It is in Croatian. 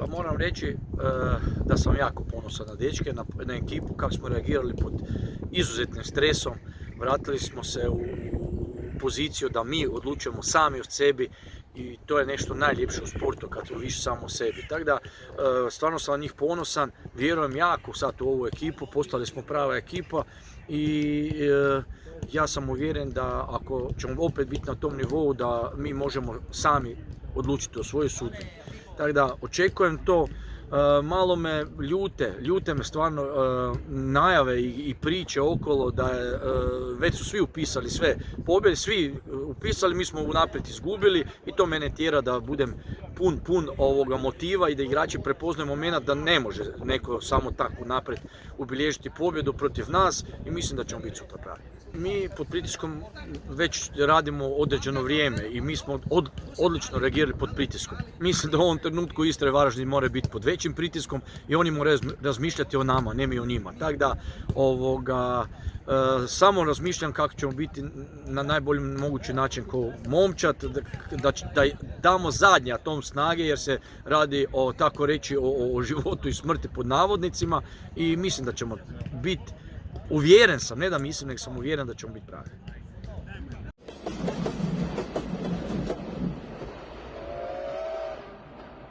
Pa moram reći da sam jako ponosan na dečke, na ekipu, kako smo reagirali pod izuzetnim stresom. Vratili smo se u poziciju da mi odlučujemo sami o sebi i to je nešto najljepše u sportu kad vidiš samo o sebi. Tako da stvarno sam na njih ponosan, vjerujem jako sad u ovu ekipu, postali smo prava ekipa i ja sam uvjeren da ako ćemo opet biti na tom nivou da mi možemo sami odlučiti o svojoj sudbini. Tako da očekujem to, malo me ljute me stvarno najave i priče okolo da je, već su svi upisali sve pobjede, svi upisali, mi smo unaprijed izgubili i to mene tjera da budem pun ovoga motiva i da igrači prepoznaju moment da ne može neko samo tako naprijed ubilježiti pobjedu protiv nas i mislim da ćemo biti sutra pravi. Mi pod pritiskom već radimo određeno vrijeme i mi smo odlično reagirali pod pritiskom. Mislim da u ovom trenutku Istra i Varaždin moraju biti pod većim pritiskom i oni moraju razmišljati o nama, ne mi o njima. Tako da samo razmišljam kako ćemo biti na najbolji mogući način kao momčad, da damo zadnji atom snage jer se radi o, tako reći, o životu i smrti pod navodnicima i mislim da ćemo biti, uvjeren sam, ne da mislim, nego sam uvjeren da ćemo biti pravi.